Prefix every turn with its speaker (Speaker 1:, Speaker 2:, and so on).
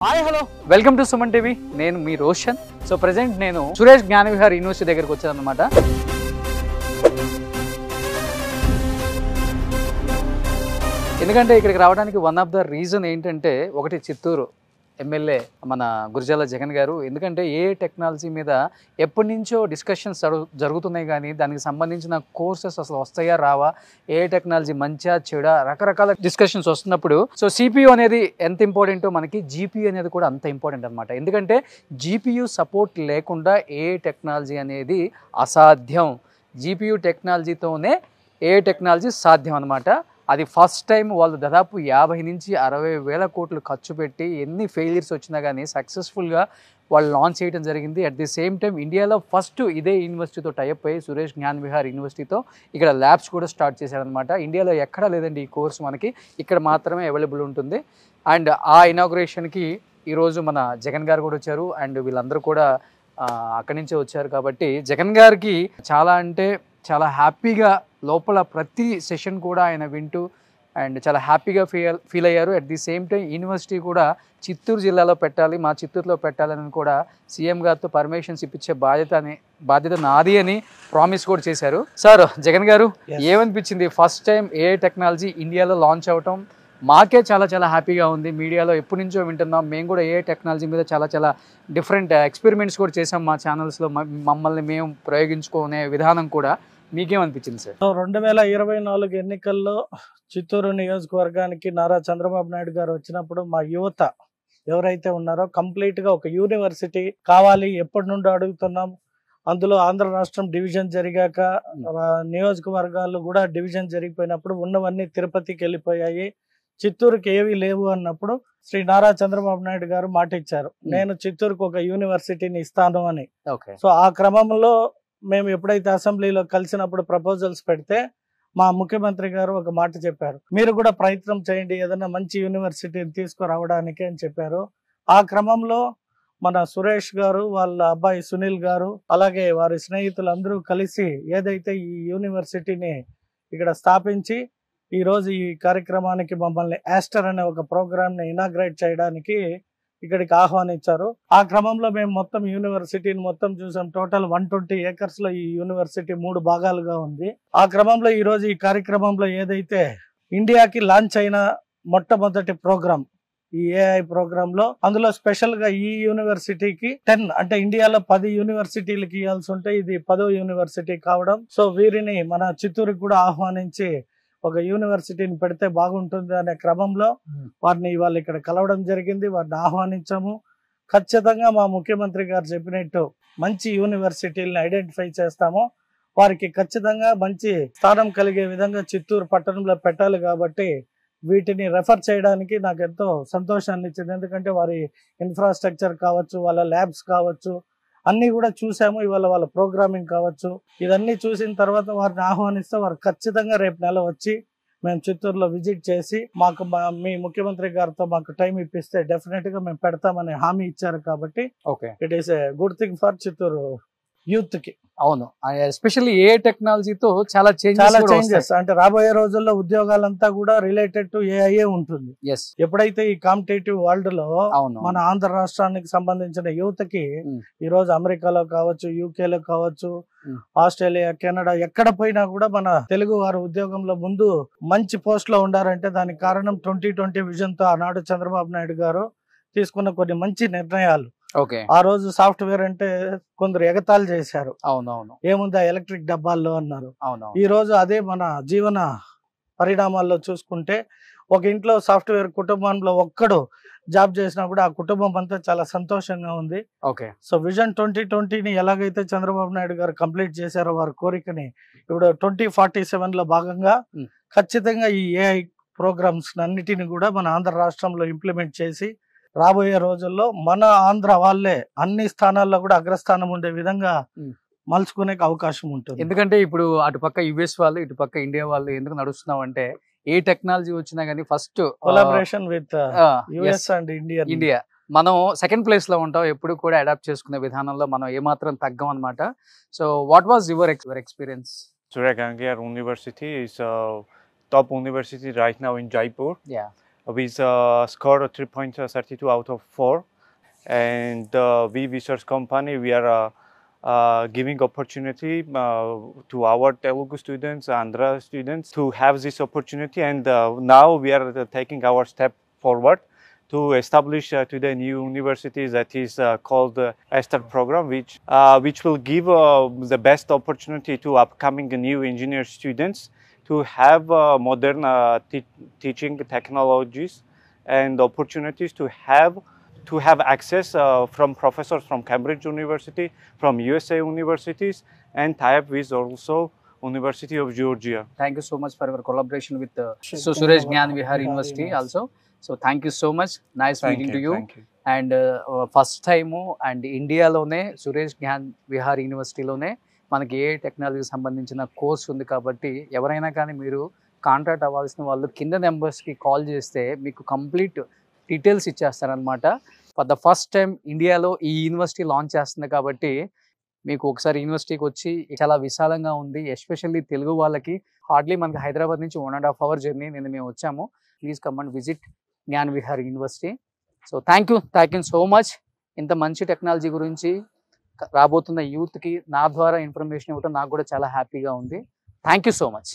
Speaker 1: Hi hello welcome to Suman TV. నేను మీ Roshan. So present నేను Suresh జ్ఞానవిహార్ university దగ్గరికి వచ్చాను అనమాట. ఎందుకంటే ఇక్కడికి రావడానికి వన్ ఆఫ్ ద రీజన్ ఏంటంటే, ఒకటి చిత్తూరు ఎమ్మెల్యే మన గురజాల జగన్ గారు. ఎందుకంటే ఏ టెక్నాలజీ మీద ఎప్పటి నుంచో డిస్కషన్స్ జరుగుతున్నాయి, కానీ దానికి సంబంధించిన కోర్సెస్ అసలు వస్తాయా రావా, ఏ టెక్నాలజీ మంచిగా చెడా, రకరకాల డిస్కషన్స్ వస్తున్నప్పుడు సో సిపియు అనేది ఎంత ఇంపార్టెంటో మనకి జీపీయూ అనేది కూడా అంత ఇంపార్టెంట్ అనమాట. ఎందుకంటే జీపీయూ సపోర్ట్ లేకుండా ఏ టెక్నాలజీ అనేది అసాధ్యం. జీపీయూ టెక్నాలజీతోనే ఏ టెక్నాలజీ సాధ్యం అనమాట. అది ఫస్ట్ టైం వాళ్ళు దాదాపు 50 నుంచి 60 వేల కోట్లు ఖర్చు పెట్టి ఎన్ని ఫెయిలియర్స్ వచ్చినా కానీ సక్సెస్ఫుల్గా వాళ్ళు లాంచ్ చేయడం జరిగింది. అట్ ది సేమ్ టైం ఇండియాలో ఫస్ట్ ఇదే యూనివర్సిటీతో టైప్ అయ్యి సురేష్ జ్ఞానవిహార్ యూనివర్సిటీతో ఇక్కడ ల్యాబ్స్ కూడా స్టార్ట్ చేశారనమాట. ఇండియాలో ఎక్కడా లేదండి ఈ కోర్స్, మనకి ఇక్కడ మాత్రమే అవైలబుల్ ఉంటుంది. అండ్ ఆ ఇనాగ్రేషన్కి ఈరోజు మన జగన్ గారు కూడా వచ్చారు. అండ్ వీళ్ళందరూ కూడా అక్కడి నుంచే వచ్చారు. కాబట్టి జగన్ గారికి చాలా అంటే చాలా హ్యాపీగా లోపల ప్రతి సెషన్ కూడా ఆయన వింటూ అండ్ చాలా హ్యాపీగా ఫీల్ అయ్యారు. At the same time university కూడా చిత్తూరు జిల్లాలో పెట్టాలి, మా చిత్తూరులో పెట్టాలని కూడా సీఎం గారితో పర్మిషన్స్ ఇప్పించే బాధ్యత నాది అని ప్రామిస్ కూడా చేశారు. సార్ జగన్ గారు, ఏమనిపించింది ఫస్ట్ టైం ఏ టెక్నాలజీ ఇండియాలో లాంచ్ అవటం? మాకే చాలా చాలా హ్యాపీగా ఉంది. మీడియాలో ఎప్పటి నుంచో వింటున్నాం, మేము కూడా ఏ టెక్నాలజీ మీద చాలా చాలా డిఫరెంట్ ఎక్స్పెరిమెంట్స్ కూడా చేసాం మా ఛానల్స్లో. మమ్మల్ని మేము ప్రయోగించుకునే విధానం కూడా మీకేమనిపించింది సార్?
Speaker 2: 2024 ఎన్నికల్లో చిత్తూరు నియోజకవర్గానికి నారా చంద్రబాబు నాయుడు గారు వచ్చినప్పుడు మా యువత ఎవరైతే ఉన్నారో కంప్లీట్గా ఒక యూనివర్సిటీ కావాలి ఎప్పటి నుండో అడుగుతున్నాం. అందులో ఆంధ్ర రాష్ట్రం డివిజన్ జరిగాక నియోజకవర్గాలు కూడా డివిజన్ జరిగిపోయినప్పుడు ఉన్నవన్నీ తిరుపతికి వెళ్ళిపోయాయి, చిత్తూరుకి ఏవి లేవు అన్నప్పుడు శ్రీ నారా చంద్రబాబు నాయుడు గారు మాట ఇచ్చారు, నేను చిత్తూరుకు ఒక యూనివర్సిటీని ఇస్తాను అని. సో ఆ క్రమంలో మేము ఎప్పుడైతే అసెంబ్లీలో కలిసినప్పుడు ప్రపోజల్స్ పెడితే మా ముఖ్యమంత్రి గారు ఒక మాట చెప్పారు, మీరు కూడా ప్రయత్నం చేయండి ఏదైనా మంచి యూనివర్సిటీని తీసుకురావడానికి అని చెప్పారు. ఆ క్రమంలో మన సురేష్ గారు, వాళ్ళ అబ్బాయి సునీల్ గారు, అలాగే వారి స్నేహితులందరూ కలిసి ఏదైతే ఈ యూనివర్సిటీని ఇక్కడ స్థాపించి ఈరోజు ఈ కార్యక్రమానికి మమ్మల్ని యాస్టర్ అనే ఒక ప్రోగ్రామ్ని ఇనాగ్రేట్ చేయడానికి ఇక్కడికి ఆహ్వానించారు. ఆ క్రమంలో మేము మొత్తం యూనివర్సిటీని మొత్తం చూసాం. టోటల్ 120 acres లో ఈ యూనివర్సిటీ 3 భాగాలుగా ఉంది. ఆ క్రమంలో ఈ రోజు ఈ కార్యక్రమంలో ఏదైతే ఇండియాకి లాంచ్ అయిన మొట్టమొదటి ప్రోగ్రామ్ ఈ ఏఐ ప్రోగ్రామ్ లో, అందులో స్పెషల్ గా ఈ యూనివర్సిటీకి 10 అంటే ఇండియాలో 10 యూనివర్సిటీలకి ఇవ్వాల్సి ఉంటే ఇది 10వ యూనివర్సిటీ కావడం. సో వీరిని మన చిత్తూరుకి కూడా ఆహ్వానించి ఒక యూనివర్సిటీని పెడితే బాగుంటుంది అనే క్రమంలో వారిని ఇవాళ ఇక్కడ కలవడం జరిగింది, వారిని ఆహ్వానించాము. ఖచ్చితంగా మా ముఖ్యమంత్రి గారు చెప్పినట్టు మంచి యూనివర్సిటీలను ఐడెంటిఫై చేస్తాము, వారికి ఖచ్చితంగా మంచి స్థానం కలిగే విధంగా చిత్తూరు పట్టణంలో పెట్టాలి. కాబట్టి వీటిని రెఫర్ చేయడానికి నాకు ఎంతో సంతోషాన్ని ఇచ్చింది. ఎందుకంటే వారి ఇన్ఫ్రాస్ట్రక్చర్ కావచ్చు, వాళ్ళ ల్యాబ్స్ కావచ్చు, అన్నీ కూడా చూసాము. ఇవాళ వాళ్ళ ప్రోగ్రామింగ్ కావచ్చు, ఇవన్నీ చూసిన తర్వాత వారిని ఆహ్వానిస్తే వారు ఖచ్చితంగా రేపు నెల వచ్చి మేము చిత్తూరులో విజిట్ చేసి మాకు మీ ముఖ్యమంత్రి గారితో మాకు టైం ఇప్పిస్తే డెఫినెట్ గా మేము పెడతామని హామీ ఇచ్చారు. కాబట్టి it is a good thing for Chittoor youth కి.
Speaker 1: అవును, ఎస్పెషల్లీ ఏ టెక్నాలజీతో చాలా
Speaker 2: చేంజెస్ అంటే రాబోయే రోజుల్లో ఉద్యోగాలంతా కూడా రిలేటెడ్ టు ఏఐఏ ఉంటుంది. ఎప్పుడైతే ఈ కాంపిటేటివ్ వరల్డ్ లో మన ఆంధ్ర రాష్ట్రానికి సంబంధించిన యువతకి ఈ రోజు అమెరికాలో కావచ్చు, యూకేలో కావచ్చు, ఆస్ట్రేలియా, కెనడా ఎక్కడ పోయినా కూడా మన తెలుగు వారు ఉద్యోగంలో ముందు మంచి పోస్ట్ లో ఉండారంటే దానికి కారణం 2020 విజన్ తో ఆనాడు చంద్రబాబు నాయుడు గారు తీసుకున్న కొన్ని మంచి నిర్ణయాలు. ఆ రోజు సాఫ్ట్వేర్ అంటే కొందరు ఎగతాళి చేశారు, ఏముందా ఎలక్ట్రిక్ డబ్బాల్లో అన్నారు. ఈ రోజు అదే మన జీవన పరిణామాల్లో చూసుకుంటే ఒక ఇంట్లో సాఫ్ట్వేర్ కుటుంబంలో ఒక్కడు జాబ్ చేసినా కూడా ఆ కుటుంబం అంతా చాలా సంతోషంగా ఉంది. సో విజన్ 2020ని ఎలాగైతే చంద్రబాబు నాయుడు గారు కంప్లీట్ చేశారో వారి కోరికని ఇప్పుడు 2047 లో భాగంగా ఖచ్చితంగా ఈ ఏఐ ప్రోగ్రామ్స్ అన్నిటిని కూడా మన ఆంధ్ర రాష్ట్రంలో ఇంప్లిమెంట్ చేసి రాబోయే రోజుల్లో మన ఆంధ్ర వాళ్ళే అన్ని స్థానాల్లో కూడా అగ్రస్థానం ఉండే విధంగా మలుచుకునే అవకాశం ఉంటుంది.
Speaker 1: ఎందుకంటే ఇప్పుడు అటుపక్క యుఎస్ వాళ్ళు, ఇటుపక్క ఇండియా వాళ్ళు ఎందుకు నడుస్తున్నాం అంటే, ఏ టెక్నాలజీ వచ్చినా కానీ first
Speaker 2: collaboration with US and India
Speaker 1: మనం సెకండ్ ప్లేస్ లో ఉంటాం. ఎప్పుడు కూడా అడాప్ట్ చేసుకునే విధానంలో మనం ఏమాత్రం తగ్గం అనమాట. So what was your experience?
Speaker 3: Surya Gangar University is a top university right now in Jaipur. with score 3.32 out of 4. And we research company, we are giving opportunity to our Telugu students, Andhra students to have this opportunity. And now we are taking our step forward to establish today new university that is called ESTER program, which will give the best opportunity to upcoming new engineer students to have modern teaching technologies and opportunities to have access from professors from Cambridge University, from USA universities, and tie up with also University of Georgia.
Speaker 1: Thank you so much for your collaboration with
Speaker 2: Suresh
Speaker 1: Suresh Gyan Vihar
Speaker 2: Vihar
Speaker 1: University
Speaker 2: University.
Speaker 1: also. So thank you so much. Nice meeting to you.
Speaker 3: Thank you.
Speaker 1: And first time and ఇండియాలోనే సురేష్ జ్ఞాన్ విహార్ యూనివర్సిటీలోనే మనకి ఏ టెక్నాలజీకి సంబంధించిన course ఉంది కాబట్టి ఎవరైనా కానీ మీరు contact అవ్వాల్సిన వాళ్ళు కింద నెంబర్స్కి కాల్ చేస్తే మీకు కంప్లీట్ డీటెయిల్స్ ఇచ్చేస్తారనమాట. ఫర్ ద ఫస్ట్ టైం ఇండియాలో ఈ యూనివర్సిటీ లాంచ్ చేస్తుంది కాబట్టి మీకు ఒకసారి యూనివర్సిటీకి వచ్చి చాలా విశాలంగా ఉంది. ఎస్పెషల్లీ తెలుగు వాళ్ళకి హార్డ్లీ మనకి హైదరాబాద్ నుంచి 1.5 hour జర్నీ నేను మేము వచ్చాము. Please come and visit Gyan Vihar university. So thank you so much. ఇంత మంచి టెక్నాలజీ గురించి రాబోతున్న యూత్కి నా ద్వారా ఇన్ఫర్మేషన్ ఇవ్వడం నాకు కూడా చాలా హ్యాపీగా ఉంది. Thank you so much.